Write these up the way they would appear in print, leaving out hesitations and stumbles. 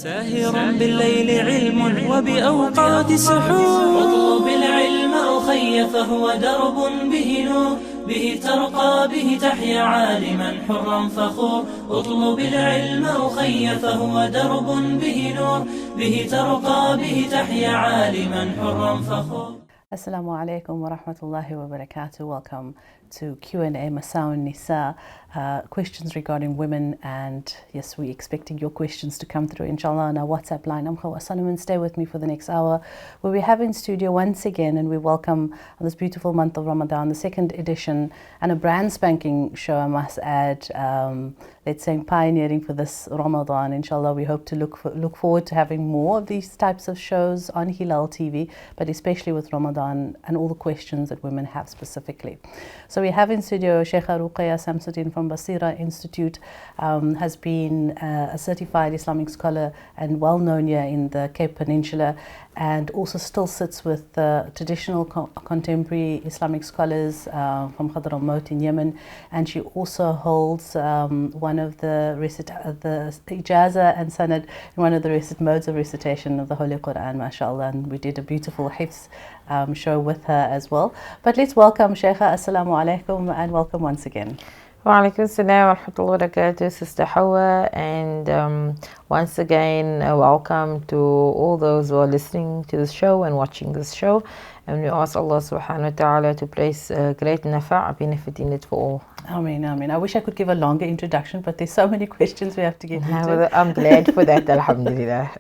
ساهرا بالليل علم وبأوقات سحور. اطلب العلم أخي فهو درب به نور، به ترقى به تحيا عالما حرا فخور. اطلب العلم أخي فهو درب به نور، به ترقى به تحيا عالما حرا فخور. Assalamu alaikum wa rahmatullahi wa barakatuh. Welcome to Q&A Masā'il Nisā, questions regarding women, and yes, we're expecting your questions to come through inshallah on our WhatsApp line. I'm Hawa Solomon. Stay with me for the next hour, where we have in studio once again, and we welcome on this beautiful month of Ramadan, the second edition and a brand spanking show, I must add, let's say pioneering for this Ramadan. Inshallah, we hope to look forward to having more of these types of shows on Hilaal TV, but especially with Ramadan and all the questions that women have specifically. So we have in studio Sheikha Ruqayya Samsuddin from Basira Institute, has been a certified Islamic scholar and well known here in the Cape Peninsula, and also still sits with traditional contemporary Islamic scholars from Hadramaut in Yemen, and she also holds one of the ijaza and sanad, one of the modes of recitation of the Holy Quran, mashallah, and we did a beautiful hifz show with her as well. But let's welcome Sheikha. Assalamu alaikum, and welcome once again. Wa alaikum salam wa rahmatullahi wa barakatuh, Sister Hawa, and once again welcome to all those who are listening to this show and watching this show, and we ask Allah subhanahu wa ta'ala to place great nafa' benefit in it for all. Ameen, ameen. I wish I could give a longer introduction, but there's so many questions we have to get into. I'm glad for that, alhamdulillah.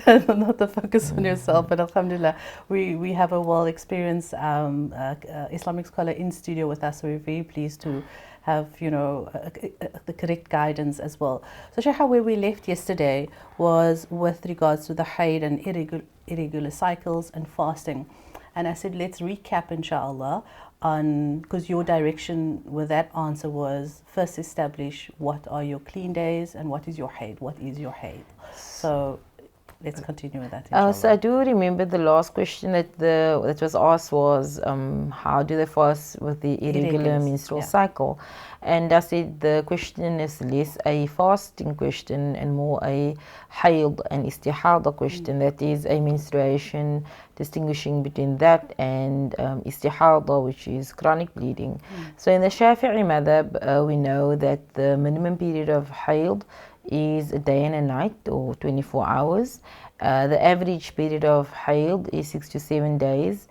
Not to focus on yourself, but alhamdulillah, we have a well-experienced Islamic scholar in studio with us, so we're very pleased to have, the correct guidance as well. So Sheikha, where we left yesterday was with regards to the haid and irregular cycles and fasting. And I said, let's recap inshallah because your direction with that answer was first establish what are your clean days and what is your haid. What is your haid? So let's continue with that. So I do remember the last question that was asked was how do they fast with the irregular menstrual cycle? And I said the question is less a fasting question and more a hayd and istihada question. That is a menstruation, distinguishing between that and istihada, which is chronic bleeding. So in the Shafi'i madhab, we know that the minimum period of hayd is a day and a night, or 24 hours. The average period of hayd is 6 to 7 days,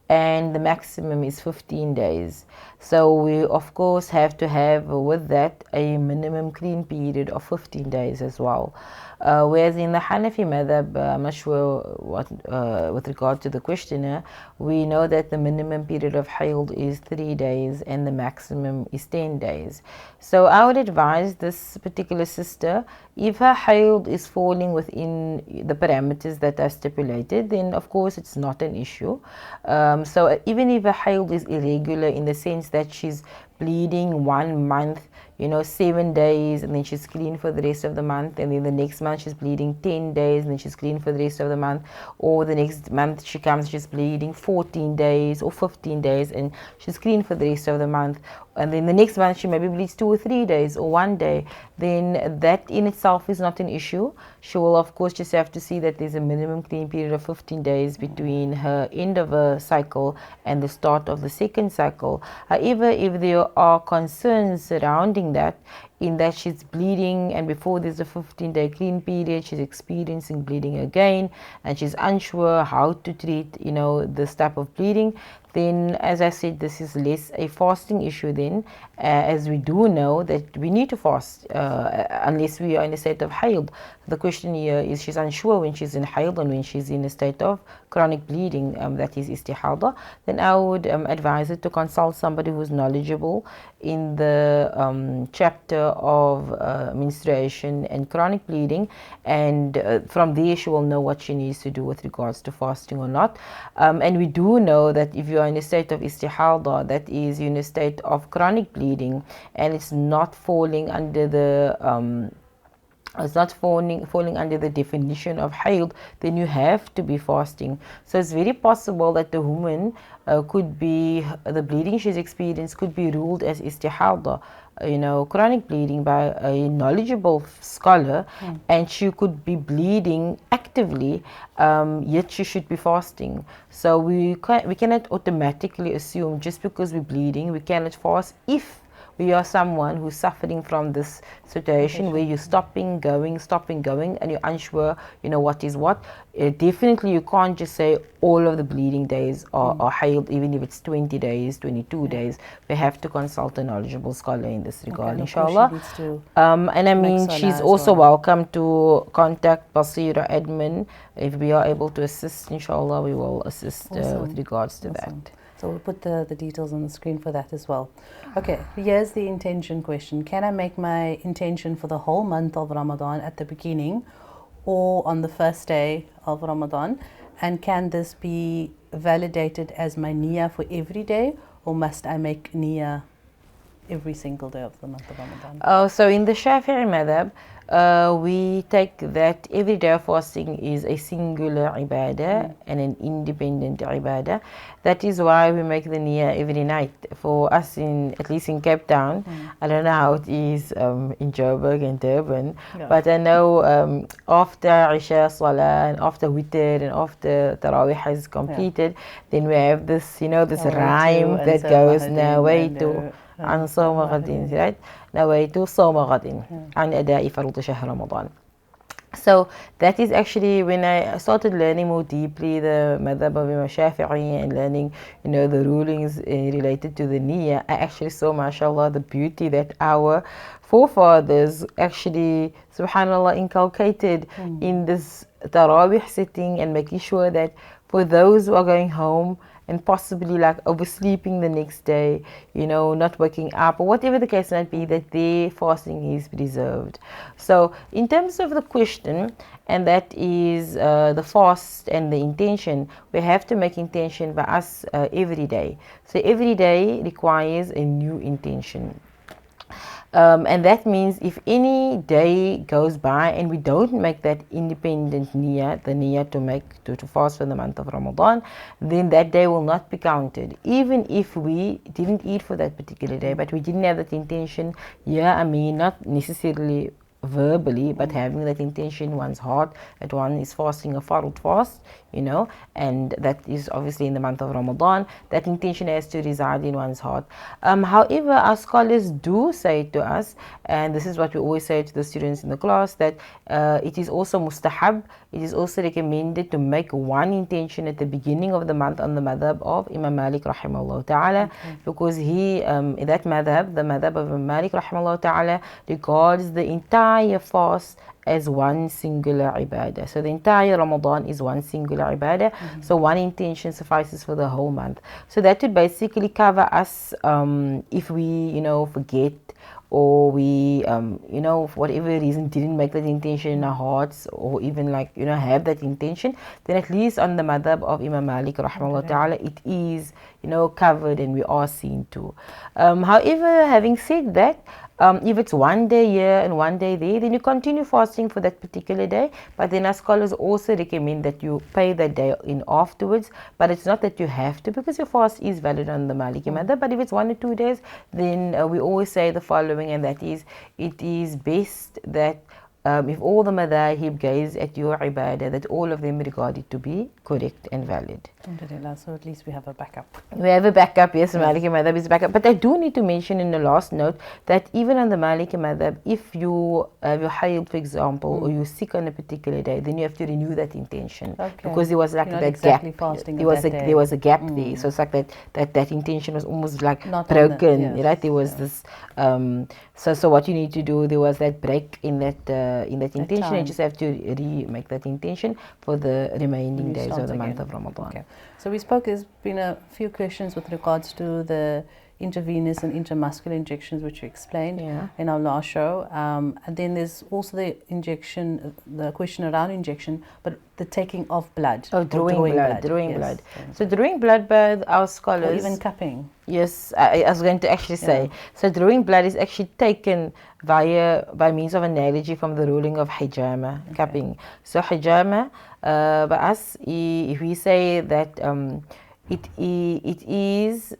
and the maximum is 15 days. So we of course have to have with that a minimum clean period of 15 days as well. Whereas in the Hanafi madhab, I'm not sure what, with regard to the questioner, we know that the minimum period of hayd is 3 days and the maximum is 10 days. So I would advise this particular sister, if her hayd is falling within the parameters that are stipulated, then of course it's not an issue. So even if her hayd is irregular in the sense that she's bleeding 1 month, 7 days, and then she's clean for the rest of the month, and then the next month she's bleeding 10 days, and then she's clean for the rest of the month, or the next month she's bleeding 14 days or 15 days, and she's clean for the rest of the month, and then the next month she maybe bleeds 2 or 3 days or 1 day, then that in itself is not an issue. She will of course just have to see that there's a minimum clean period of 15 days between her end of a cycle and the start of the second cycle. However, if there are concerns surrounding that, in that she's bleeding and before there's a 15-day clean period she's experiencing bleeding again and she's unsure how to treat this type of bleeding, then as I said, this is less a fasting issue then, as we do know that we need to fast unless we are in a state of hayd. The question here is she's unsure when she's in hayd and when she's in a state of chronic bleeding, that is istihada, then I would advise her to consult somebody who's knowledgeable in the chapter of menstruation and chronic bleeding, and from there she will know what she needs to do with regards to fasting or not. And we do know that if you are in a state of istihada, that is in a state of chronic bleeding, and it's not falling under the it's not falling under the definition of hayd, then you have to be fasting. So it's very possible that the woman could be, the bleeding she's experienced could be ruled as istihada, chronic bleeding, by a knowledgeable scholar, and she could be bleeding actively, yet she should be fasting. So we cannot automatically assume just because we're bleeding we cannot fast if we are someone who's suffering from this situation where you're stopping going, and you're unsure, what is what. Definitely you can't just say all of the bleeding days are hayd, even if it's 20 days, 22 days. We have to consult a knowledgeable scholar in this regard, inshallah. And I mean, she's also welcome to contact Basira admin. If we are able to assist, inshallah, we will assist with regards to that. So we'll put the details on the screen for that as well. Okay, here's the intention question. Can I make my intention for the whole month of Ramadan at the beginning or on the first day of Ramadan? And can this be validated as my niyyah for every day, or must I make niyyah every single day of the month of Ramadan? So in the Shafi'i madhab, we take that every day of fasting is a singular ibadah and an independent ibadah. That is why we make the niyyah every night. For us, at least in Cape Town, I don't know how it is in Joburg and Durban, but I know after Isha Salah and after Witr and after Tarawih is completed, then we have this, this rhyme that goes nawaitu عن صوم غد, right? نويت صوم غد عن أداء فرض شهر رمضان. So that is actually when I started learning more deeply the madhab of Imam Shafi'i and learning, the rulings related to the niyyah. I actually saw, mashallah, the beauty that our forefathers actually, subhanallah, inculcated in this Tarawih sitting, and making sure that for those who are going home and possibly like oversleeping the next day, not waking up, or whatever the case might be, that their fasting is preserved. So in terms of the question, and that is the fast and the intention, we have to make intention by us every day. So every day requires a new intention. And that means if any day goes by and we don't make that independent niyyah, the niyyah to fast for the month of Ramadan, then that day will not be counted. Even if we didn't eat for that particular day, but we didn't have that intention, not necessarily verbally, but having that intention in one's heart that one is fasting a fard fast, and that is obviously in the month of Ramadan, that intention has to reside in one's heart. However, our scholars do say to us, and this is what we always say to the students in the class, that it is also mustahab, it is also recommended to make one intention at the beginning of the month on the madhab of Imam Malik rahimahullah ta'ala, because he, in that madhab, the madhab of Imam Malik rahimahullah ta'ala, regards the entire fast as one singular ibadah. So the entire Ramadan is one singular ibadah. So one intention suffices for the whole month. So that would basically cover us if we, forget, or we, for whatever reason didn't make that intention in our hearts, or even have that intention, then at least on the madhab of Imam Malik rahimahullah ta'ala, it is, covered and we are seen to. However, having said that, if it's one day here and one day there, then you continue fasting for that particular day. But then our scholars also recommend that you pay that day in afterwards. But it's not that you have to, because your fast is valid on the Maliki madhab. But if it's 1 or 2 days, then we always say the following, and that is, it is best that if all the madhahib gaze at your ibadah, that all of them regard it to be correct and valid. Alhamdulillah, so at least we have a backup. We have a backup, yes, Maliki madhab is backup. But I do need to mention in the last note that even on the Maliki madhab, if you have your hayd, for example, or you're sick on a particular day, then you have to renew that intention. Because there was like that gap. There was a gap there. So it's like that intention was almost like not broken, right? There was this so what you need to do, there was that break in that intention, you just have to remake that intention for the remaining days of the month of Ramadan. Okay. So we spoke, there's been a few questions with regards to the intravenous and intramuscular injections, which you explained in our last show. And then there's also the injection, the question around injection, but the taking of blood. Oh, drawing blood. So drawing blood by our scholars. Or even cupping. Yes, I was going to actually say. So drawing blood is actually taken by means of analogy from the ruling of hijama, cupping. So hijama, by us, if we say that it is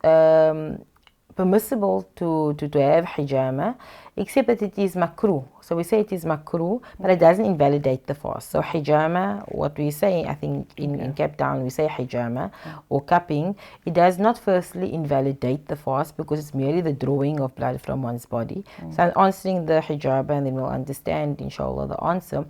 permissible to have hijama, except that it is makruh. So we say it is makruh, but it doesn't invalidate the fast. So hijama, what we say, I think in Cape Town, we say hijama or cupping, it does not firstly invalidate the fast because it's merely the drawing of blood from one's body. So I'm answering the hijama and then we'll understand, inshallah, the answer.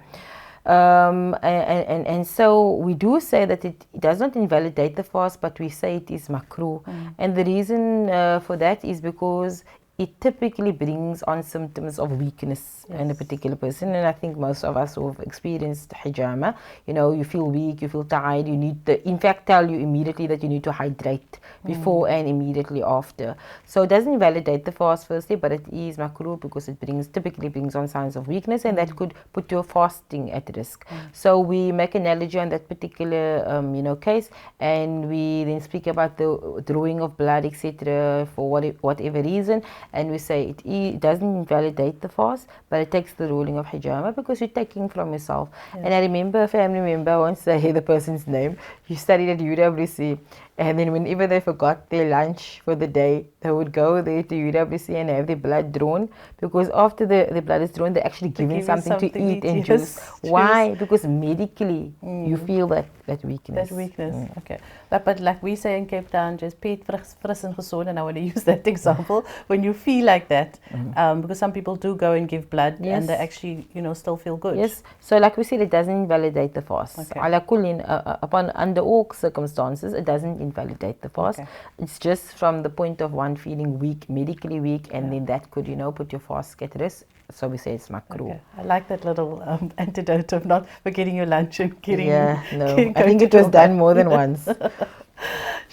And so we do say that it does not invalidate the fast, but we say it is makruh. And the reason for that is because it typically brings on symptoms of weakness in a particular person, and I think most of us who have experienced hijama, you feel weak, you feel tired, you need in fact tell you immediately that you need to hydrate before and immediately after. So it doesn't invalidate the fast firstly, but it is makruh because it typically brings on signs of weakness, and that could put your fasting at risk. So we make analogy on that particular case, and we then speak about the drawing of blood, etc., for whatever reason. And we say it doesn't invalidate the fast, but it takes the ruling of hijama because you're taking from yourself. And I remember a family member, I won't say the person's name, he studied at UWC, and then whenever they forgot their lunch for the day, they would go there to UWC and have their blood drawn, because after the blood is drawn, they're actually given something to eat and juice. Why? Because medically you feel that weakness. That weakness, okay. But like we say in Cape Town, just peet fris and gezond, and I want to use that example. When you feel like that, because some people do go and give blood and they actually, still feel good. Yes, so like we said, it doesn't invalidate the fast. Ala kullin, under all circumstances, it doesn't invalidate the fast. It's just from the point of one feeling weak, medically weak, and then that could, put your fast at risk. So we say it's makruh. I like that little antidote of not forgetting your lunch and getting. I think it was done more than once.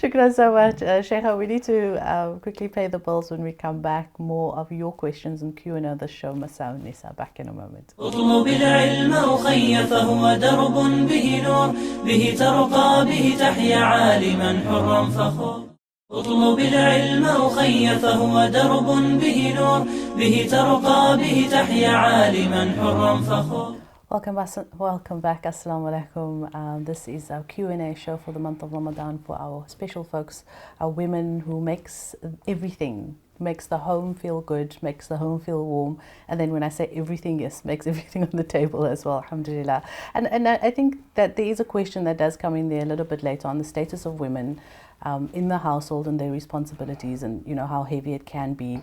Shukran so much. Sheikha, we need to quickly pay the bills. When we come back, more of your questions and Q&A on the show, Masā'il Nisā. Back in a moment. اطلب العلم أخي فهو درب به نور به ترقى به تحيا عالما حرا فخور اطلب العلم أخي فهو درب به نور به ترقى به تحيا عالما حرا فخور. Welcome back. Assalamu alaikum. This is our Q&A show for the month of Ramadan for our special folks, our women who makes everything, makes the home feel good, makes the home feel warm. And then when I say everything, yes, makes everything on the table as well, alhamdulillah. And I think that there is a question that does come in there a little bit later on the status of women in the household and their responsibilities, and how heavy it can be,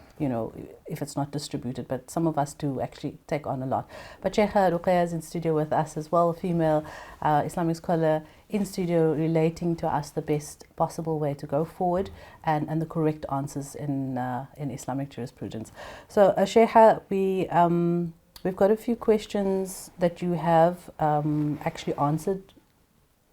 if it's not distributed. But some of us do actually take on a lot. But Sheikha Ruqayya is in studio with us as well, a female Islamic scholar in studio, relating to us the best possible way to go forward and the correct answers in Islamic jurisprudence. So Sheikha, we've got a few questions that you have actually answered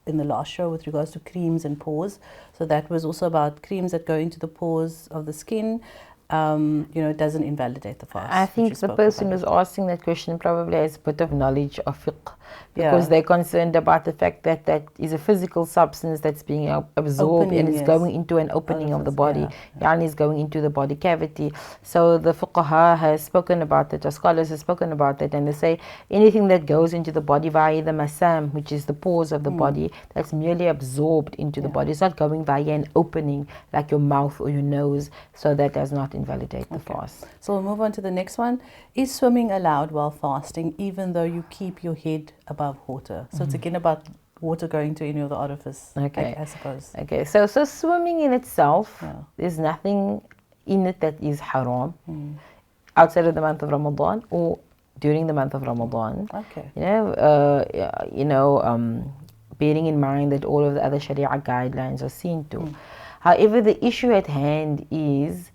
in the last show with regards to creams and pores. So that was also about creams that go into the pores of the skin. It doesn't invalidate the fast. I think the person who's asking that question probably has a bit of knowledge of fiqh, because they're concerned about the fact that that is a physical substance that's being absorbed and it's going into an opening of the body, and is going into the body cavity. So the fuqaha has spoken about it, or scholars have spoken about it, and they say anything that goes into the body via the masam, which is the pores of the body, that's merely absorbed into the body. It's not going via an opening like your mouth or your nose, so that does not invalidate the fast. So we'll move on to the next one. Is swimming allowed while fasting even though you keep your head above water? So it's again about water going to any of the orifice, I suppose. Okay, so swimming in itself, there's nothing in it that is haram outside of the month of Ramadan or during the month of Ramadan. Bearing in mind that all of the other Sharia guidelines are seen to. However, the issue at hand is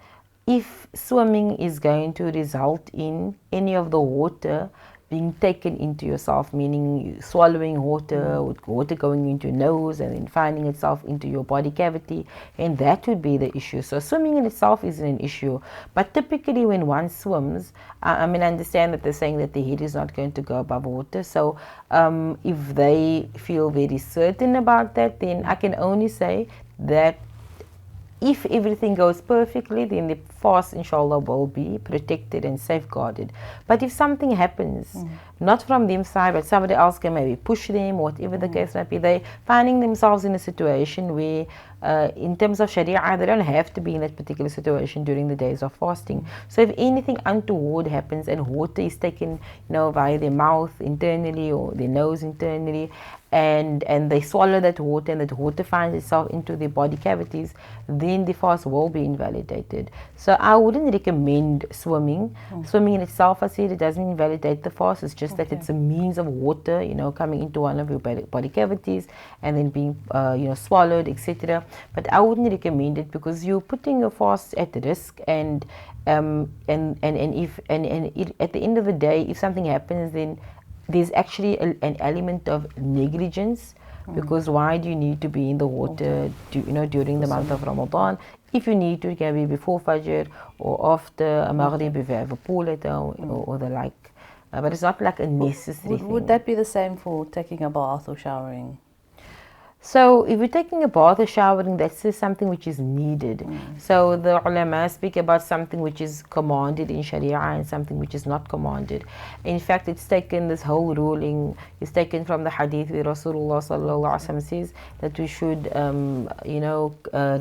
if swimming is going to result in any of the water being taken into yourself, meaning you swallowing water, with water going into your nose and then finding itself into your body cavity, and that would be the issue. So swimming in itself isn't an issue, but typically when one swims, I understand that they're saying that the head is not going to go above water. So if they feel very certain about that, then I can only say that if everything goes perfectly, then the fast, inshallah, will be protected and safeguarded. But if something happens, not from them side, but somebody else can maybe push them, whatever the case might be, they finding themselves in a situation where, in terms of Sharia, they don't have to be in that particular situation during the days of fasting. So if anything untoward happens and water is taken, via their mouth internally or their nose internally, and they swallow that water and that water finds itself into their body cavities, then the fast will be invalidated. So I wouldn't recommend swimming. Swimming in itself, I said, it doesn't invalidate the fast. It's just that it's a means of water, coming into one of your body cavities and then being, swallowed, etc. But I wouldn't recommend it because you're putting your fast at risk, and if at the end of the day, if something happens, then there's actually an element of negligence, because why do you need to be in the water during the month of Ramadan? If you need to, it can be before Fajr or after Maghrib if you have a pool at home or the like. But it's not like a necessary thing. Would that be the same for taking a bath or showering? So if you're taking a bath or showering, that's just something which is needed. So the ulama speak about something which is commanded in Sharia and something which is not commanded. In fact, it's taken, this whole ruling is taken from the hadith where Rasulullah sallallahu alaihi wasallam says that we should,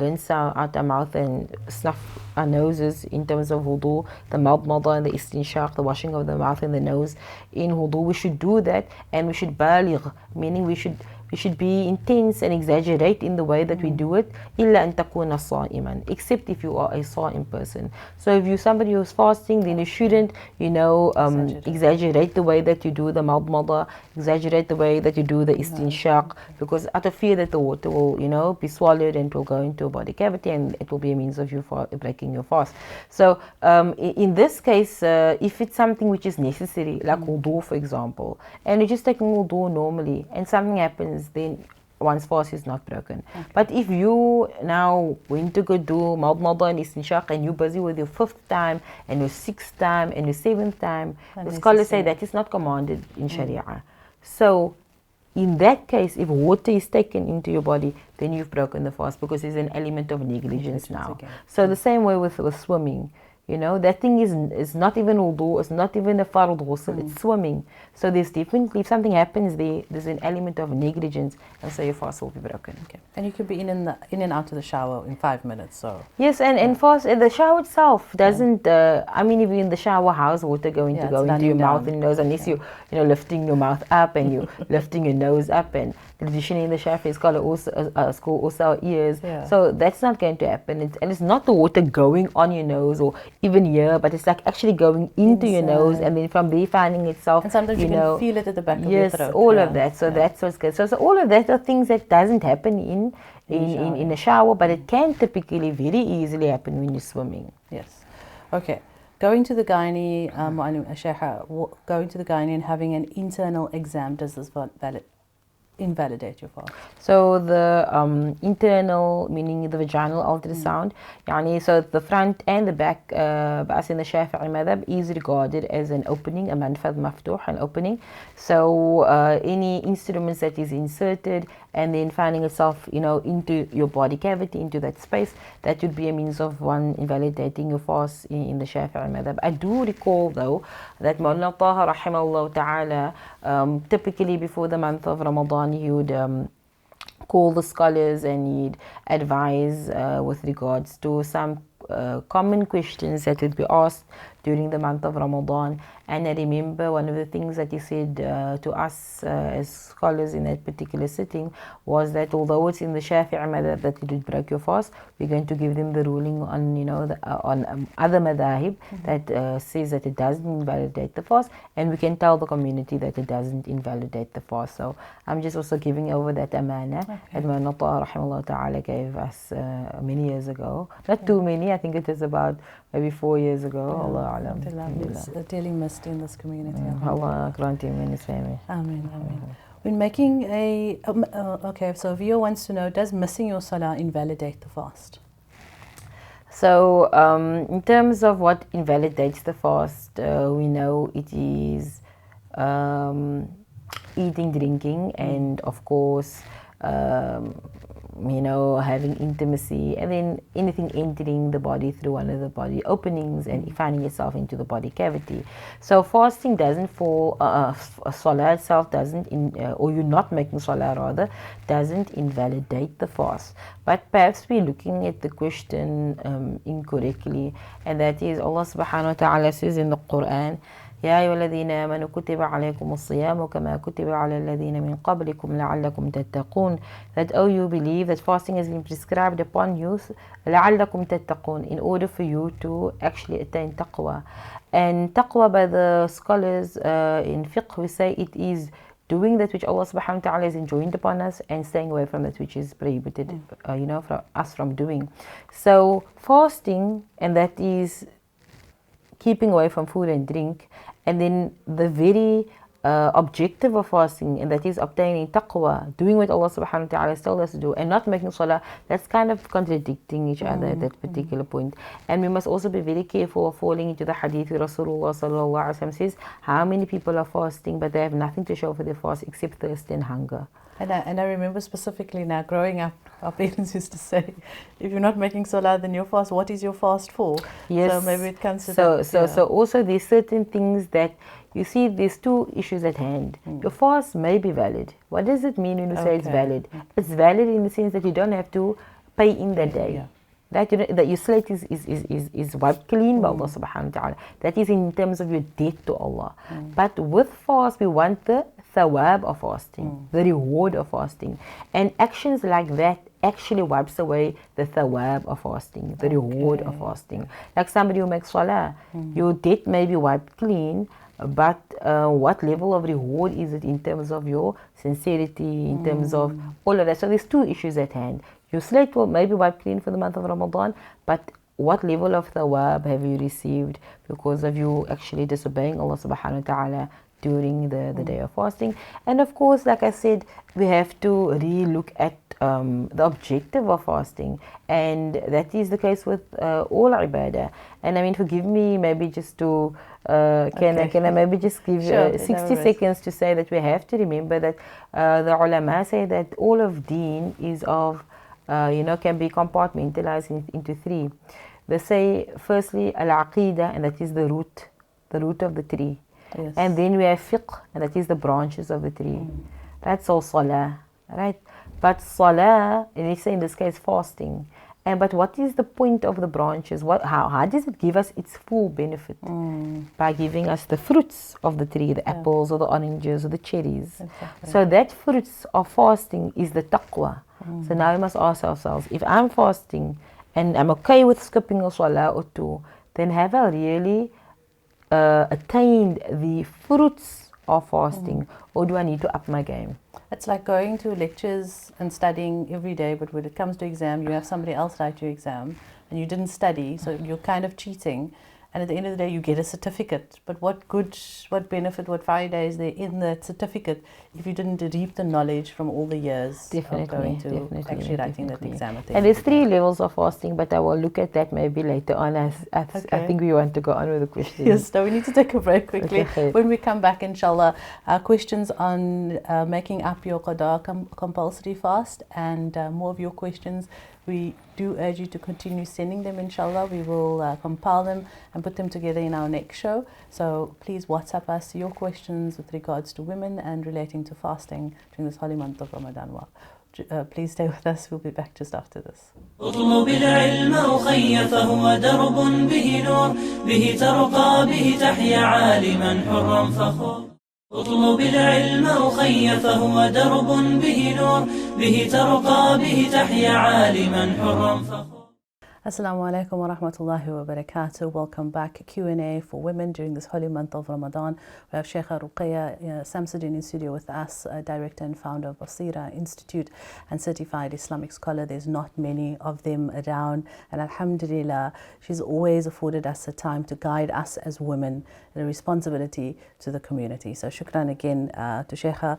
rinse out our mouth and snuff our noses in terms of wudu, the madmada and the istinshaq, the washing of the mouth and the nose in wudu. We should do that, and we should baligh, meaning we should be intense and exaggerate in the way that we do it, إِلَّا أَن تَكُونَ صَائِمًا, except if you are a sa'im person. So if you're somebody who's fasting, then you shouldn't, exaggerate the way that you do the madmada, exaggerate the way that you do the istinshaq, because out of fear that the water will, be swallowed and it will go into a body cavity, and it will be a means of you breaking your fast. So in this case, if it's something which is necessary, like wudu for example, and you're just taking wudu normally, and something happens, then one's fast is not broken. But if you now went to go do madmada and istinshaq and you're busy with your 5th time and your 6th time and your 7th time, the scholars say that is not commanded in Sharia. So in that case, if water is taken into your body, then you've broken the fast, because there's an element of negligence now. Okay. So the same way with swimming. That thing is not even wudu, it's not even a fard ghusl, it's swimming. So there's definitely, if something happens there's an element of negligence, and so your fast will be broken. Okay. And you could be in and out of the shower in 5 minutes. So yes, and fast, the shower itself doesn't, if you're in the shower, how's water going to go into your mouth and nose, unless you're lifting your mouth up and you're lifting your nose up, and traditionally in the Shafi'i school also our ears. So that's not going to happen. And it's not the water going on your nose or even here, but it's like actually going into your nose, and then from there finding itself. And sometimes you can feel it at the back of your throat. Yes, all of that. So that's what's good. So all of that are things that doesn't happen in a shower, but it can typically very easily happen when you're swimming. Yes. Okay. Going to the gynae, going to the gynae and having an internal exam, does this invalidate your fast? So the internal, meaning the vaginal ultrasound, so the front and the back, as in the Shafi'i madhab, is regarded as an opening, a manfadh maftuh, an opening. So any instruments that is inserted and then finding itself, into your body cavity, into that space, that would be a means of one invalidating your fast in the Shafi'i madhab. I do recall though that Mawlana Taha rahimahullah ta'ala, typically before the month of Ramadan, he would call the scholars and he'd advise with regards to some common questions that would be asked during the month of Ramadan. And I remember one of the things that he said to us as scholars in that particular sitting was that although it's in the Shafi'i madhab that it would break your fast, we're going to give them the ruling on on other madhahib that says that it doesn't invalidate the fast, and we can tell the community that it doesn't invalidate the fast. So I'm just also giving over that amana that Mawlana Taha rahimahullah ta'ala gave us many years ago. Not too many, I think it was about maybe 4 years ago. Allah alam. It's dearly missed in this community. Allah grant him and his family. Amen, amen. When making a, okay, so a viewer wants to know, does missing your salah invalidate the fast? So, in terms of what invalidates the fast, we know it is eating, drinking, and of course, having intimacy, and then anything entering the body through one of the body openings and finding yourself into the body cavity. So fasting doesn't fall, salah itself doesn't, or you're not making salah rather, doesn't invalidate the fast. But perhaps we're looking at the question incorrectly, and that is Allah subhanahu wa ta'ala says in the Quran, يا أيها الذين آمنوا كتب عليكم الصيام كما كتب على الذين من قبلكم لعلكم تتقون. That you believe that fasting has been prescribed upon you لعلكم تتقون, in order for you to actually attain taqwa. And taqwa, by the scholars in fiqh, we say it is doing that which Allah subhanahu wa ta'ala has enjoined upon us and staying away from that which is prohibited for us from doing. So fasting, and that is keeping away from food and drink, and then the very objective of fasting, and that is obtaining taqwa, doing what Allah subhanahu wa ta'ala has told us to do, and not making salah, that's kind of contradicting each other at that particular point. And we must also be very careful of falling into the hadith where Rasulullah sallallahu alaihi wasallam says, how many people are fasting but they have nothing to show for their fast except thirst and hunger. And I remember specifically now, growing up, our parents used to say, if you're not making salah, then your fast, what is your fast for? Yes. So maybe it comes to So also there's certain things that, you see, there's two issues at hand. Your fast may be valid. What does it mean when you say it's valid? It's valid in the sense that you don't have to pay in that day. Yeah. That your slate is wiped clean by Allah subhanahu wa ta'ala. That is in terms of your debt to Allah. But with fast, we want the thawab of fasting, the reward of fasting. And actions like that actually wipes away the thawab of fasting, the reward of fasting. Like somebody who makes salah, your debt may be wiped clean, but what level of reward is it in terms of your sincerity, in terms of all of that? So there's two issues at hand. Your slate will maybe wipe clean for the month of Ramadan, but what level of thawab have you received because of you actually disobeying Allah subhanahu wa ta'ala during the day of fasting? And of course, like I said, we have to re-look at the objective of fasting, and that is the case with all ibadah. And I mean, forgive me, maybe just to can I maybe just give 60 seconds to say that we have to remember that the ulama say that all of deen is of can be compartmentalized into three. They say firstly al-aqidah, and that is the root of the tree. Yes. And then we have fiqh, and that is the branches of the tree. That's all salah, right? But salah, and they say in this case fasting. But what is the point of the branches? How does it give us its full benefit? By giving us the fruits of the tree, the apples or the oranges or the cherries. Exactly. So that fruits of fasting is the taqwa. So now we must ask ourselves, if I'm fasting and I'm okay with skipping a salah or two, then have I really attained the fruits of fasting, or do I need to up my game? It's like going to lectures and studying every day, but when it comes to exam, you have somebody else write your exam and you didn't study, so you're kind of cheating. And at the end of the day, you get a certificate. But what benefit, what faida is there in that certificate if you didn't reap the knowledge from all the years of going to actually writing that exam? And there's 3 levels of fasting, but I will look at that maybe later on. I think we want to go on with the questions. Yes, so we need to take a break quickly. Okay. When we come back, inshallah, questions on making up your qada compulsory fast, and more of your questions. We do urge you to continue sending them, inshallah. We will compile them and put them together in our next show. So please WhatsApp us your questions with regards to women and relating to fasting during this holy month of Ramadan. Please stay with us. We'll be back just after this. اطلب العلم أخي فهو درب به نور به ترقى به تحيا عالما حرا فخور. اطلب العلم أخي فهو درب به نور به ترقى به تحيا عالما حرا فخور. Assalamu alaikum wa rahmatullahi wa barakatuh. Welcome back. Q&A for women during this holy month of Ramadan. We have Sheikha Ruqayya Samsuddin in studio with us, director and founder of Basira Institute and certified Islamic scholar. There's not many of them around, and alhamdulillah, she's always afforded us a time to guide us as women and a responsibility to the community. So shukran again to Sheikha.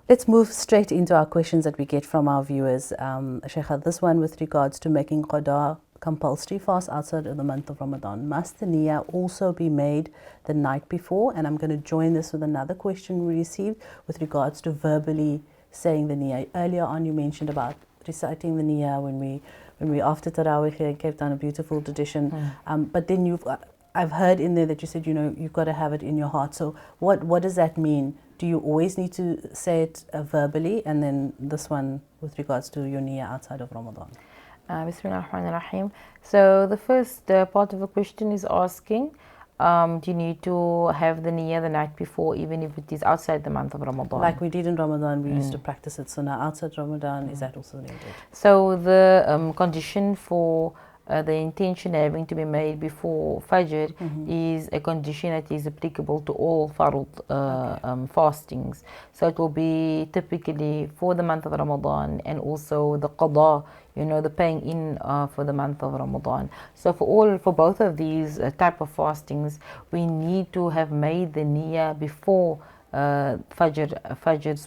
Let's move straight into our questions that we get from our viewers. Sheikha, this one with regards to making qada compulsory fast outside of the month of Ramadan. Must the niyyah also be made the night before? And I'm going to join this with another question we received with regards to verbally saying the niyyah. Earlier on you mentioned about reciting the niyyah when we after Tarawih here in Cape Town, a beautiful tradition. But then I've heard in there that you said, you've got to have it in your heart. So what does that mean? Do you always need to say it verbally? And then this one with regards to your niyyah outside of Ramadan. Bismillahirrahmanirrahim. So the first part of the question is asking, do you need to have the niyyah the night before, even if it is outside the month of Ramadan? Like we did in Ramadan, we used to practice it. So now outside Ramadan, is that also needed? So the condition for the intention having to be made before Fajr is a condition that is applicable to all Fard fastings. So it will be typically for the month of Ramadan and also the Qada, the paying in for the month of Ramadan. So for both of these type of fastings, we need to have made the niyyah before Fajr's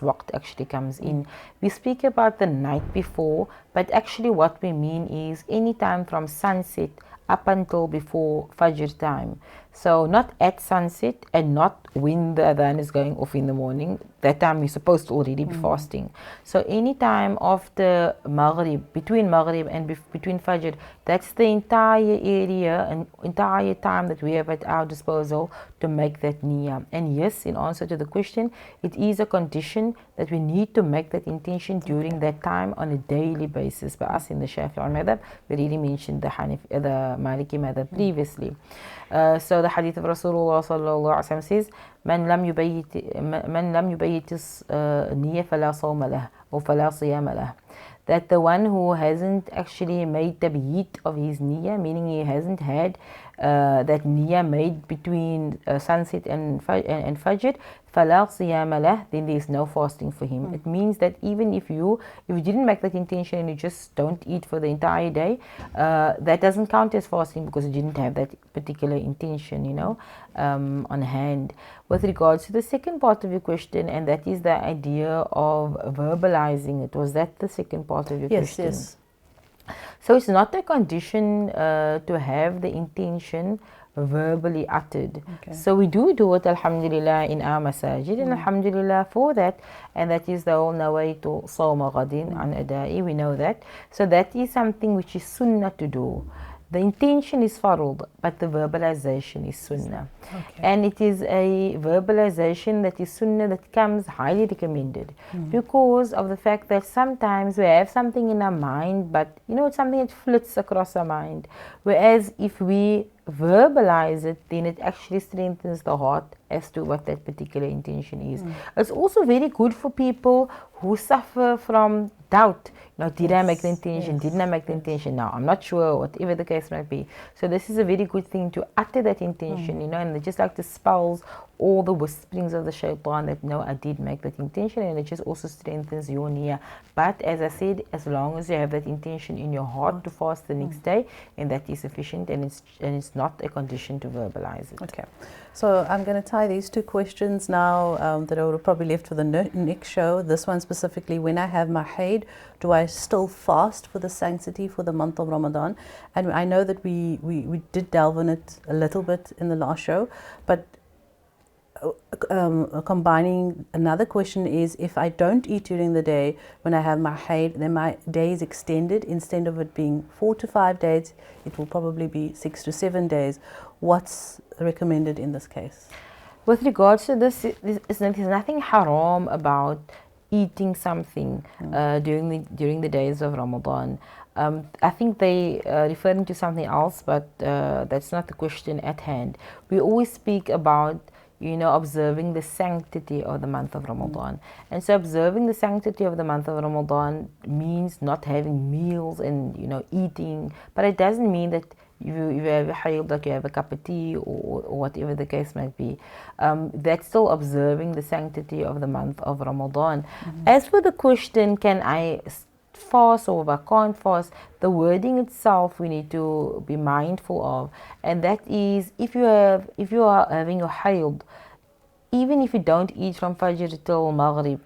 waqt actually comes in. We speak about the night before, but actually what we mean is any time from sunset up until before Fajr time. So not at sunset and not when the adhan is going off in the morning. That time you're supposed to already be fasting. So any time after Maghrib, between Maghrib and between Fajr, that's the entire area and entire time that we have at our disposal to make that niyyah. And yes, in answer to the question, it is a condition that we need to make that intention during that time on a daily basis. By us in the Shafi'i madhab, we really mentioned the Maliki madhab previously. So the hadith of Rasulullah sallallahu alaihi wasallam says, "Man lam yubayit niyyah fala sawma lah, or fala siyama lah." That the one who hasn't actually made the tabyit of his niyyah, meaning he hasn't had that niyyah made between sunset and Fajr, فَلَا صِيَامَ لَهُ, then there is no fasting for him. It means that even if you didn't make that intention and you just don't eat for the entire day, that doesn't count as fasting because you didn't have that particular intention, on hand. With regards to the second part of your question, and that is the idea of verbalizing it. Was that the second part of your question? Yes. So it's not a condition to have the intention verbally uttered. Okay. So we do it, alhamdulillah, in our masajid, and alhamdulillah for that, and that is the whole nawaitu sawma ghadin an adai, we know that. So that is something which is sunnah to do. The intention is farud, but the verbalization is sunnah. Okay. And it is a verbalization that is sunnah that comes highly recommended because of the fact that sometimes we have something in our mind, but it's something that flits across our mind. Whereas if we verbalize it, then it actually strengthens the heart as to what that particular intention is. It's also very good for people who suffer from doubt. Did I make the intention? Didn't I make the intention? Now I'm not sure, whatever the case might be. So this is a very good thing to utter that intention, and it just like dispels all the whisperings of the shaitan that no, I did make that intention, and it just also strengthens your niyyah. But as I said, as long as you have that intention in your heart to fast the next day, and that is sufficient, and it's not a condition to verbalize it. Okay. So I'm going to tie these two questions now that I would have probably left for the next show. This one specifically, when I have my haid, do I still fast for the sanctity for the month of Ramadan? And I know that we did delve on it a little bit in the last show, but combining another question is, if I don't eat during the day when I have my haid, then my day is extended. Instead of it being 4 to 5 days, it will probably be 6 to 7 days. What's recommended in this case? With regards to this, there's nothing haram about eating something during the days of Ramadan. I think they referring to something else, but that's not the question at hand. We always speak about observing the sanctity of the month of Ramadan. And so observing the sanctity of the month of Ramadan means not having meals and, eating, but it doesn't mean that you have a hayd, like you have a cup of tea or whatever the case might be. That's still observing the sanctity of the month of Ramadan. As for the question, can I fast or if I can't fast, the wording itself we need to be mindful of, and that is if you are having your hayd, even if you don't eat from Fajr till Maghrib,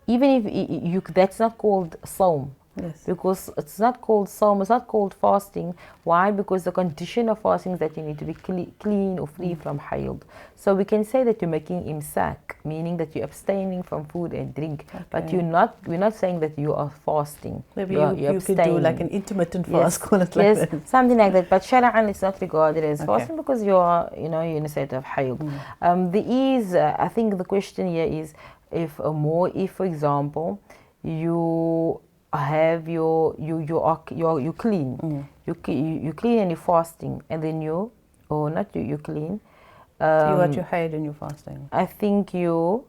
even if you that's not called Sawm. Yes. Because it's not called Sawm, it's not called fasting. Why? Because the condition of fasting is that you need to be clean or free from hayd. So we can say that you're making imsak, meaning that you're abstaining from food and drink. Okay. But we're not saying that you are fasting. Maybe you could do like an intermittent fast, call it like that. Something like that. But Shara'an is not regarded as fasting because you are, you're in a state of hayd. I think the question here is if, for example, you have you clean, you clean and you're fasting, and then you clean. You got your hayd and you're fasting. I think you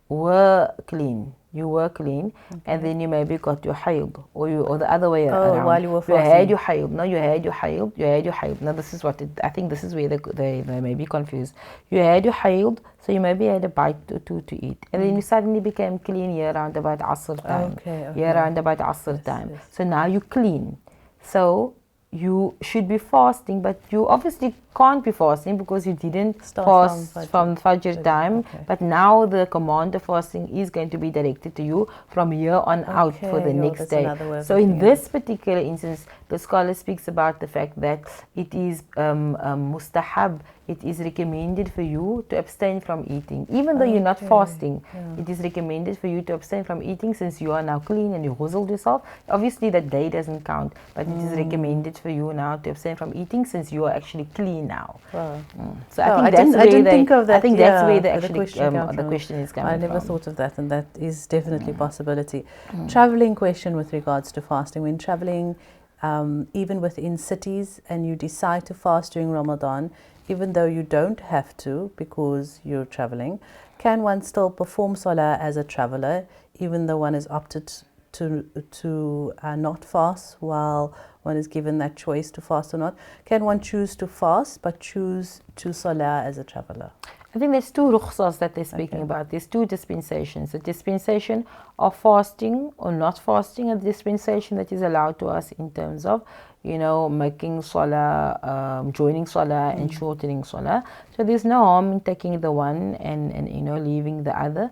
were clean. And then you maybe got your hayd, or the other way around. While you were fasting. You had your hayd. No, you had your hayd. Now this is I think this is where they may be confused. You had your hayd, so you maybe had a bite or two to eat, and then you suddenly became clean here around about Asr time. Here around about Asr time. Yes. So now you clean. So you should be fasting, but you obviously can't be fasting because you didn't fast from Fajr time. Okay. But now the command of fasting is going to be directed to you from here on out for the next day. So in this particular instance, the scholar speaks about the fact that it is mustahab. It is recommended for you to abstain from eating. Even though you're not fasting, it is recommended for you to abstain from eating since you are now clean and you ghusl yourself. Obviously that day doesn't count, but it is recommended for you now to abstain from eating since you are actually clean now. Wow. So I didn't think of that. I think that's where the question is coming from. I never thought of that, and that is definitely a possibility. Traveling question with regards to fasting. When traveling, even within cities, and you decide to fast during Ramadan, even though you don't have to because you're traveling, can one still perform salah as a traveler, even though one is opted to not fast while one is given that choice to fast or not? Can one choose to fast but choose to salah as a traveler? I think there's two rukhsas that they're speaking about. There's two dispensations. The dispensation of fasting or not fasting, and the dispensation that is allowed to us in terms of, making salah, joining salah and shortening salah. So there's no harm in taking the one and leaving the other.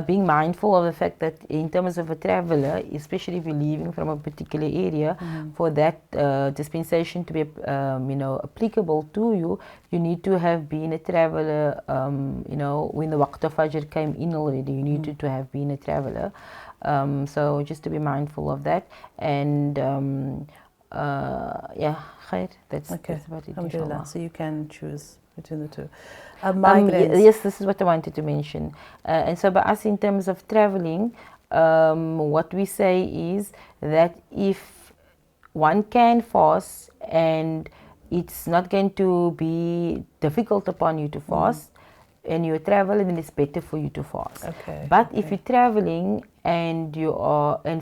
Being mindful of the fact that in terms of a traveler, especially if you're leaving from a particular area, for that dispensation to be applicable to you, you need to have been a traveler. When the waqt of Fajr came in already, you needed to have been a traveler. So just to be mindful of that, and khair, that's about it. Inshallah. So you can choose between the two. Yes, this is what I wanted to mention. And so by us, in terms of traveling, what we say is that if one can fast and it's not going to be difficult upon you to fast, and you're traveling, then it's better for you to fast. But if you're traveling and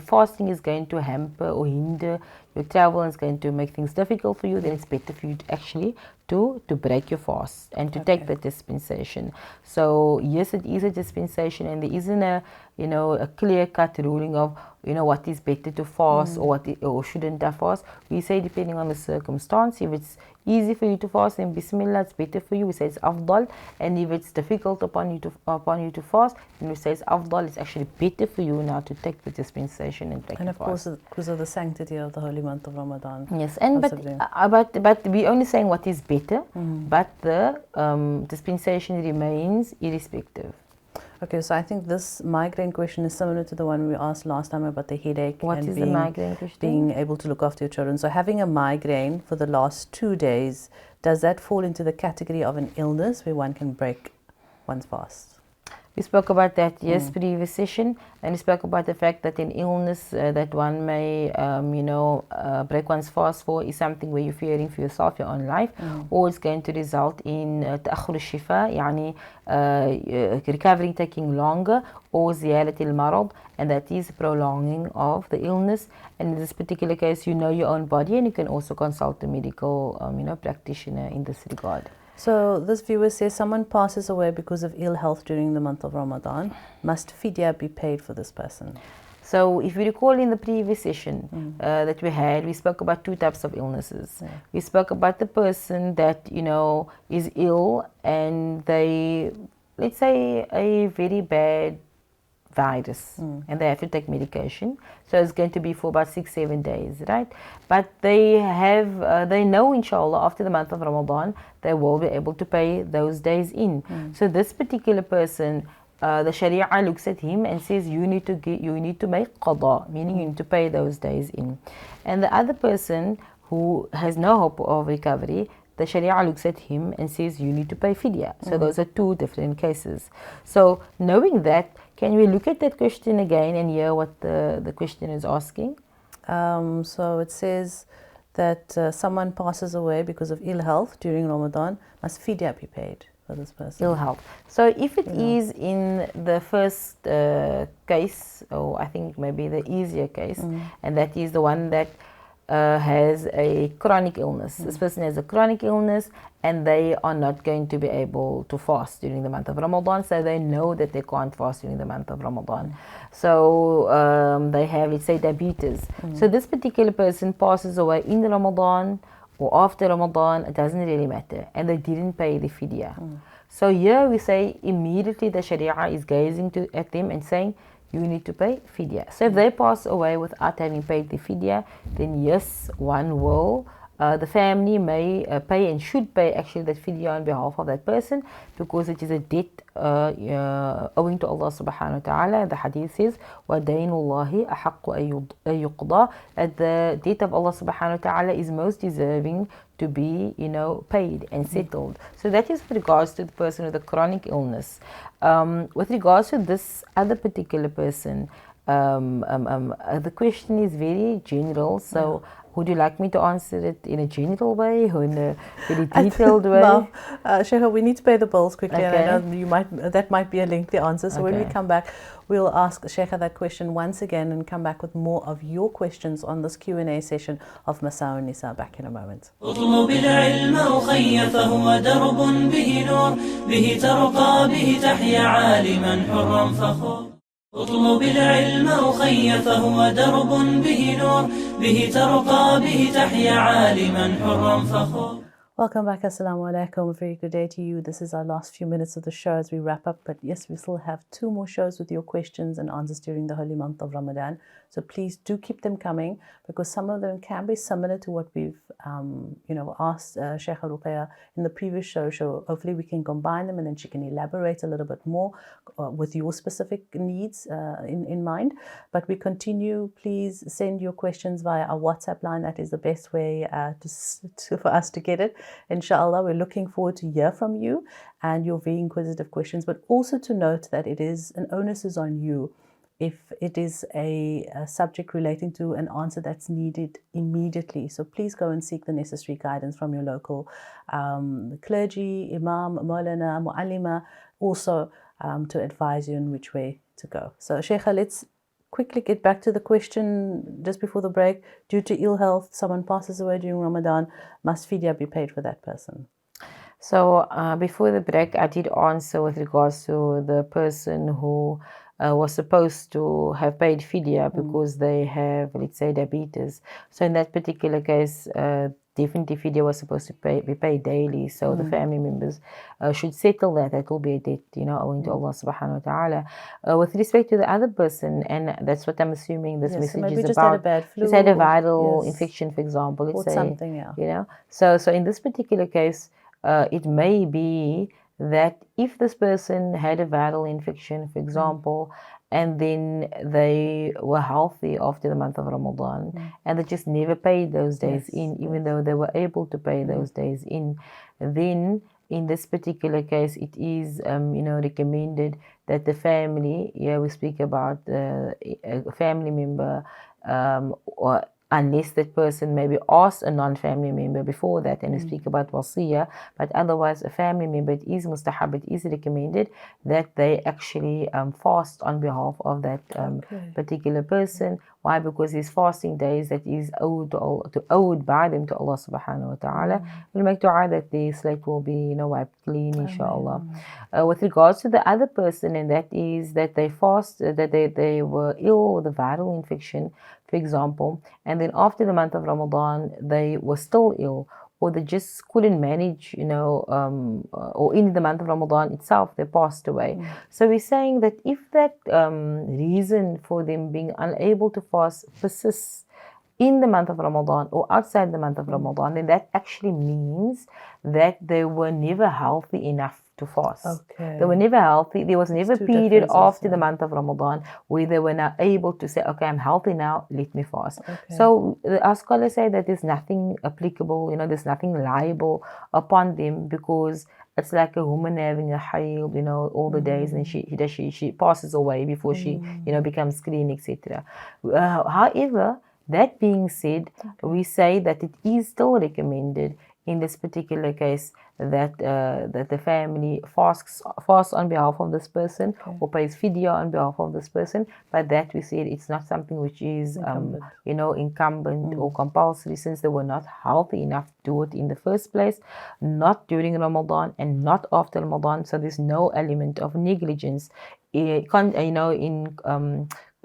fasting is going to hamper or hinder your travel and is going to make things difficult for you, then it's better for you to actually to break your fast and to take the dispensation. So yes, it is a dispensation, and there isn't a clear-cut ruling of what is better to fast or shouldn't I fast. We say depending on the circumstance. If it's easy for you to fast, then Bismillah, it's better for you. We say it's afdal. And if it's difficult upon you to fast, then we say it's afdal. It's actually better for you now to take the dispensation and break your fast. And of course, because of the sanctity of the holy month of Ramadan. Yes, and but we're only saying what is better, but the dispensation remains irrespective. Okay, so I think this migraine question is similar to the one we asked last time about the headache. What is the migraine question? Being able to look after your children. So having a migraine for the last 2 days, does that fall into the category of an illness where one can break one's fast? We spoke about that, yes, previous session, and we spoke about the fact that an illness that one may, break one's fast for is something where you're fearing for yourself, your own life, or it's going to result in تأخر الشفاء, يعني recovery taking longer, or زيادة المرض, and that is prolonging of the illness. And in this particular case, you know your own body, and you can also consult a medical, practitioner in this regard. So this viewer says someone passes away because of ill health during the month of Ramadan. Must fidya be paid for this person? So if you recall in the previous session that we had, we spoke about two types of illnesses. Yeah. We spoke about the person that, is ill and they, let's say, a very bad virus and they have to take medication, so it's going to be for about 6-7 days, right? But they know, inshallah, after the month of Ramadan they will be able to pay those days in. So this particular person, the Sharia looks at him and says you need to make qada, meaning you need to pay those days in. And the other person who has no hope of recovery, the Sharia looks at him and says you need to pay fidya. So those are two different cases. So knowing that, can we look at that question again and hear what the question is asking? So it says that someone passes away because of ill health during Ramadan. Must fidya be paid for this person? Ill health. So if it is in the first case, or I think maybe the easier case, and that is the one that has a chronic illness. This person has a chronic illness and they are not going to be able to fast during the month of Ramadan, so they know that they can't fast during the month of Ramadan. So they have, let's say, diabetes. So this particular person passes away in Ramadan or after Ramadan, it doesn't really matter, and they didn't pay the fidya. So here we say immediately the Sharia is gazing at them and saying, you need to pay fidya. So if they pass away without having paid the fidya, then yes, one will. The family may pay and should pay actually that fidya on behalf of that person, because it is a debt owing to Allah subhanahu wa ta'ala. The hadith says, وَدَيْنُ اللَّهِ أَحَقُّ أَن يُقْضَى, that the debt of Allah subhanahu wa ta'ala is most deserving to be, paid and settled. So that is with regards to the person with a chronic illness. With regards to this other particular person, the question is very general. So would you like me to answer it in a general way or in a very detailed way? Well, Sheikha, we need to pay the bills quickly, Okay. and I know that might be a lengthy answer. So when we come back, we'll ask Sheikha that question once again and come back with more of your questions on this Q&A session of Masā'il Nisā. Back in a moment. اطلب العلم أخي فهو درب به نور به ترقى به تحيا عالما حرا فخور. اطلب العلم أخي فهو درب به نور به ترقى به تحيا عالما حرا فخور. Welcome back. Assalamu alaikum. A very good day to you. This is our last few minutes of the show as we wrap up. But yes, we still have 2 more shows with your questions and answers during the holy month of Ramadan. So please do keep them coming, because some of them can be similar to what we've, asked Sheikha Ruqayya in the previous show. So hopefully we can combine them and then she can elaborate a little bit more with your specific needs in mind. But we continue. Please send your questions via our WhatsApp line. That is the best way for us to get it. Inshallah, we're looking forward to hear from you and your very inquisitive questions, but also to note that it is an onus is on you if it is a subject relating to an answer that's needed immediately. So please go and seek the necessary guidance from your local clergy, imam, maulana, muallima, also to advise you in which way to go. So Sheikha, let's quickly get back to the question just before the break. Due to ill health, someone passes away during Ramadan, must fidya be paid for that person? So before the break, I did answer with regards to the person who was supposed to have paid fidya because they have, let's say, diabetes. So in that particular case, definitely fidya was supposed to be paid daily. So the family members should settle that. That will be a debt, owing to Allah subhanahu wa ta'ala. With respect to the other person, and that's what I'm assuming this message maybe is just about. had a bad flu, just had a viral infection, for example. Let's or say, something, yeah. So in this particular case, it may be that if this person had a viral infection, for example, and then they were healthy after the month of Ramadan, and they just never paid those days in, even though they were able to pay those days in, then in this particular case, it is, recommended that the family, we speak about a family member, or unless that person maybe asked a non-family member before that, and we speak about wasiyah, but otherwise a family member, it is mustahab, it is recommended that they actually fast on behalf of that particular person. Why? Because his fasting days that is owed by them to Allah subhanahu wa ta'ala. We'll make dua that the slate will be, wiped clean, inshallah. With regards to the other person, and that is that they fast, that they were ill with a viral infection, for example, and then after the month of Ramadan, they were still ill, or they just couldn't manage, or in the month of Ramadan itself, they passed away. So we're saying that if that reason for them being unable to fast persists in the month of Ramadan or outside the month of Ramadan, then that actually means that they were never healthy enough to fast. They were never healthy. There was never a period after the month of Ramadan where they were now able to say, okay, I'm healthy now, let me fast. So our scholars say that there's nothing applicable, there's nothing liable upon them, because it's like a woman having a haid, all the days, and she passes away before she, becomes clean, etc. However, that being said, we say that it is still recommended in this particular case that the family fasts on behalf of this person, or pays fidya on behalf of this person. But that we said it's not something which is incumbent or compulsory, since they were not healthy enough to do it in the first place, not during Ramadan and not after Ramadan. So there's no element of negligence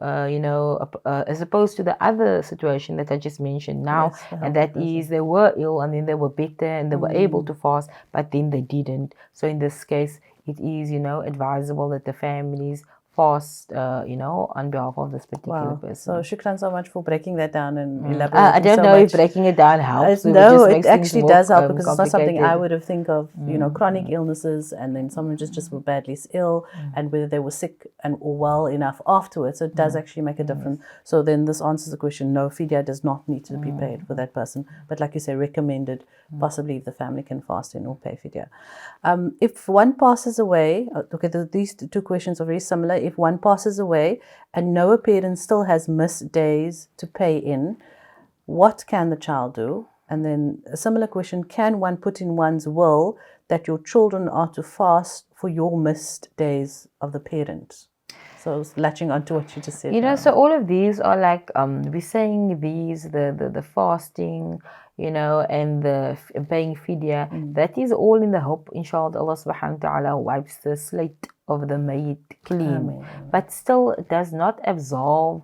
as opposed to the other situation that I just mentioned now, and that is they were ill and then they were better and they were able to fast, but then they didn't. So in this case, it is, advisable that the families fast, on behalf of this particular person. So shukran so much for breaking that down and elaborating. I don't know if breaking it down helps. No, it actually does help, because it's not something I would have think of, chronic illnesses, and then someone just were badly ill, and whether they were sick or well enough afterwards. So it does actually make a difference. So then this answers the question, no, fidya does not need to be paid for that person. But like you say, recommended, possibly if the family can fast in or pay fidya. If one passes away, these two questions are very similar. If one passes away and no parent still has missed days to pay in, what can the child do? And then a similar question, can one put in one's will that your children are to fast for your missed days of the parent? So latching on to what you just said. So all of these are like, we're saying these, the fasting, and the paying fidya, that is all in the hope, inshallah, Allah subhanahu wa ta'ala wipes the slate of the mayyit clean. But still, it does not absolve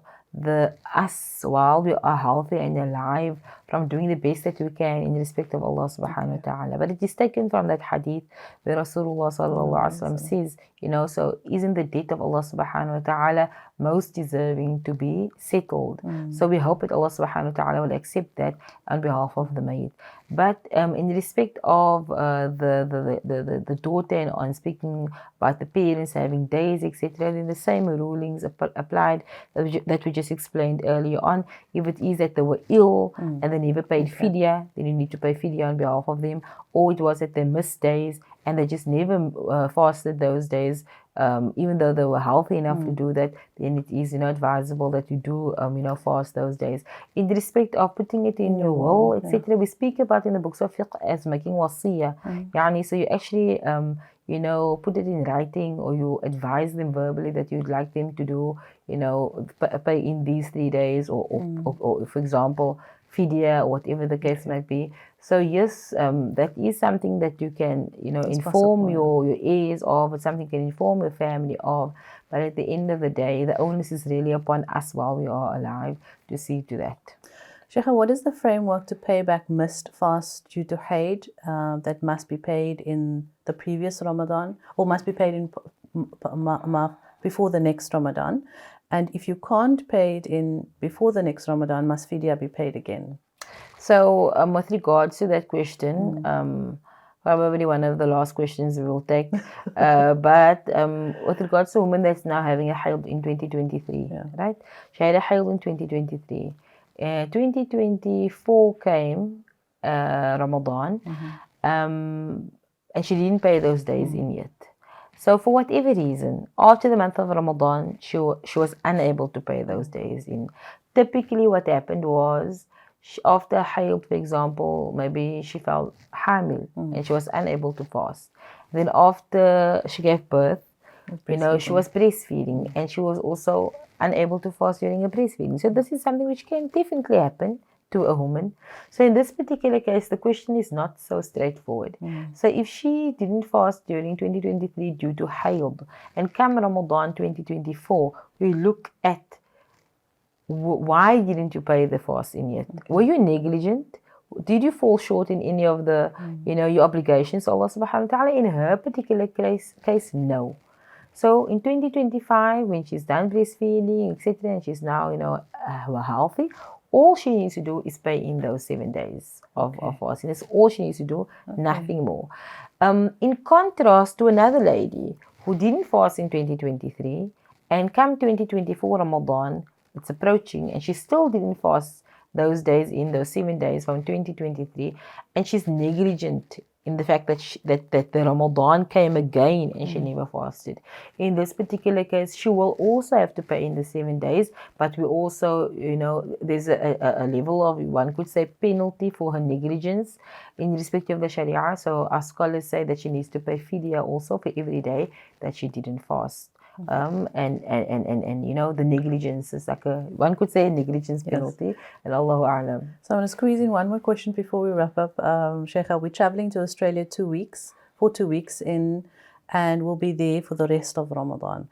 us while we are healthy and alive from doing the best that we can in respect of Allah subhanahu wa ta'ala. But it is taken from that hadith where Rasulullah sallallahu alaihi wasallam says, so isn't the debt of Allah subhanahu wa ta'ala most deserving to be settled? So we hope that Allah subhanahu wa ta'ala will accept that on behalf of the mayyit. But in respect of the daughter, and on speaking about the parents having days, etc., then the same rulings applied that we just explained earlier on. If it is that they were ill and they never paid fidya, then you need to pay fidya on behalf of them. Or it was that they missed days and they just never fasted those days, even though they were healthy enough to do that, then it is advisable that you do fast those days. In respect of putting it in your will, etc., we speak about in the books of fiqh as making wasiyah. So you actually put it in writing, or you advise them verbally that you'd like them to do, pay in these 3 days, or for example, fidya, or whatever the case might be. So yes, that is something that you can, inform your heirs of, it's something you can inform your family of. But at the end of the day, the onus is really upon us while we are alive to see to that. Sheikha, what is the framework to pay back missed fasts due to haid that must be paid in the previous Ramadan, or must be paid in before the next Ramadan? And if you can't pay it in before the next Ramadan, must fidya be paid again? So with regards to that question, probably one of the last questions we will take. But with regards to a woman that's now having a haid in 2023, right? She had a haid in 2023. 2024 came, Ramadan. and she didn't pay those days in yet. So for whatever reason, after the month of Ramadan, she was unable to pay those days in. Typically what happened was, after Hayd, for example, maybe she felt hamil and she was unable to fast. Then after she gave birth, she was breastfeeding and she was also unable to fast during her breastfeeding. So this is something which can definitely happen to a woman. So in this particular case, the question is not so straightforward. So if she didn't fast during 2023 due to Hayd, and come Ramadan 2024, we look at why didn't you pay the fast in yet? Were you negligent? Did you fall short in any of the, your obligations to Allah subhanahu wa ta'ala? In her particular case, no. So in 2025, when she's done breastfeeding, etc., and she's now, healthy, all she needs to do is pay in those 7 days of fasting. That's all she needs to do, nothing more. In contrast to another lady who didn't fast in 2023, and come 2024 Ramadan, it's approaching, and she still didn't fast those days in those 7 days from 2023, and she's negligent in the fact that the Ramadan came again and she never fasted. In this particular case, she will also have to pay in the 7 days, but we also, there's a level of, one could say, penalty for her negligence in respect of the Sharia. So our scholars say that she needs to pay fidya also for every day that she didn't fast. And the negligence is like one could say a negligence penalty, and Allahu A'lam. So I'm going to squeeze in one more question before we wrap up. Sheikha, we're traveling to Australia for 2 weeks and we'll be there for the rest of Ramadan.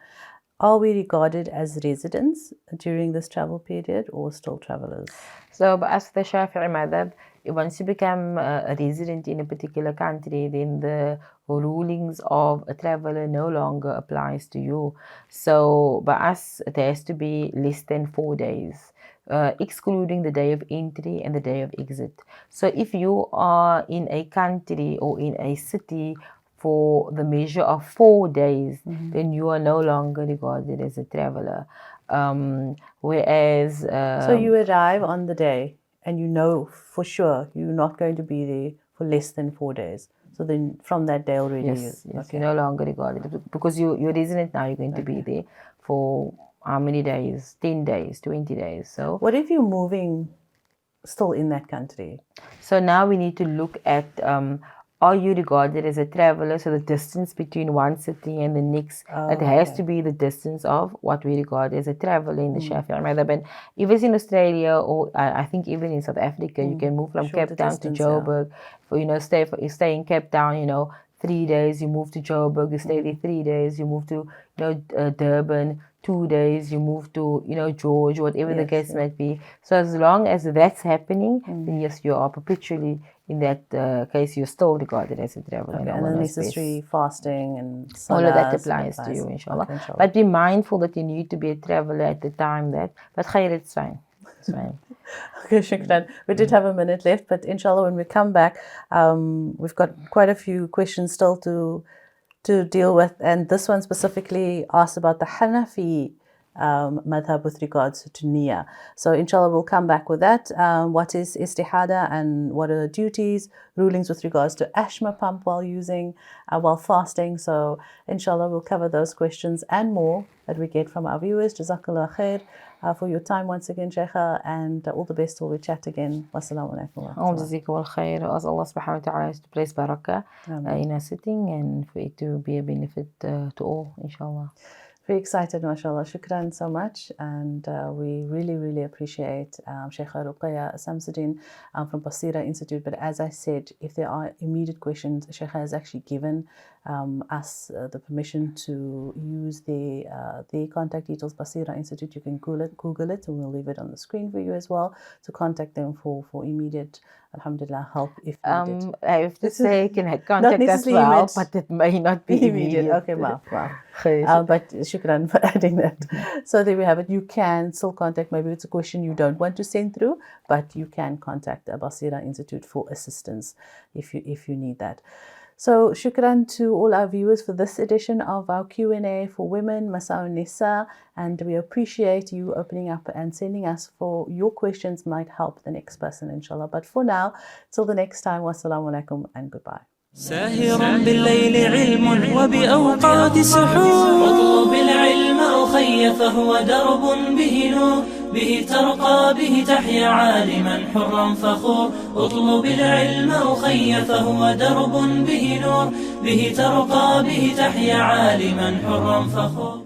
Are we regarded as residents during this travel period or still travelers? So as the Shafi'i madhab, once you become a resident in a particular country, then the rulings of a traveler no longer applies to you. So by us, it has to be less than 4 days, excluding the day of entry and the day of exit. So if you are in a country or in a city for the measure of 4 days, then you are no longer regarded as a traveler. Whereas... so you arrive on the day and you know for sure you're not going to be there for less than 4 days. So then from that day already... Yes, you're no longer regarded. Because you're resident now, you're going to be there for how many days? 10 days, 20 days. So what if you're moving still in that country? So now we need to look at... are you regarded as a traveler? So the distance between one city and the next, it has to be the distance of what we regard as a traveler in the Shafi'i madhab. And if it's in Australia or I think even in South Africa, you can move from Cape Town to Joburg. Stay in Cape Town, 3 days, you move to Joburg, you stay there 3 days, you move to Durban, 2 days, you move to George, whatever the case might be. So as long as that's happening, then yes, you are perpetually, in that case, you're still regarded as a traveler. And the necessary fasting and all of that applies to you, inshallah. Okay, inshallah. But be mindful that you need to be a traveler at the time but khair, it's fine. It's fine. Okay, shukran. We did have a minute left, but inshallah, when we come back, we've got quite a few questions still to deal with, and this one specifically asked about the Hanafi madhab with regards to niyyah. So inshallah we'll come back with that. What is istihada and what are the duties, rulings with regards to ashma pump while fasting. So inshallah we'll cover those questions and more that we get from our viewers. Jazakallah khair for your time once again, Sheikha, and all the best till we chat again. Wassalamu alaikum. Jazakallah khair. As Allah subhanahu wa ta'ala to place barakah in our sitting and for it to be a benefit to all, inshallah. Very excited, mashallah. Shukran so much. And we really, really appreciate Sheikha Ruqayya Samsuddin from Basira Institute. But as I said, if there are immediate questions, Sheikha has actually given us the permission to use the contact details, Basira Institute. You can Google it, and we'll leave it on the screen for you as well to contact them for immediate, alhamdulillah, help if needed. I have to say, you can contact us well, but it may not be immediate. Okay, wow. But shukran for adding that. So there we have it. You can still contact, maybe it's a question you don't want to send through, but you can contact Basira Institute for assistance if you need that. So shukran to all our viewers for this edition of our Q&A for women, Masā'il Nisā, and we appreciate you opening up and sending us for your questions might help the next person, inshallah. But for now, till the next time, wassalamu alaikum and goodbye. ساهر بالليل علم وبأوقات سحور. اطلب العلم أخي فهو درب به نور، به ترقى به تحيا عالما حرا فخور. اطلب العلم أخي فهو درب به نور، به ترقى به تحيا عالما حرا فخور.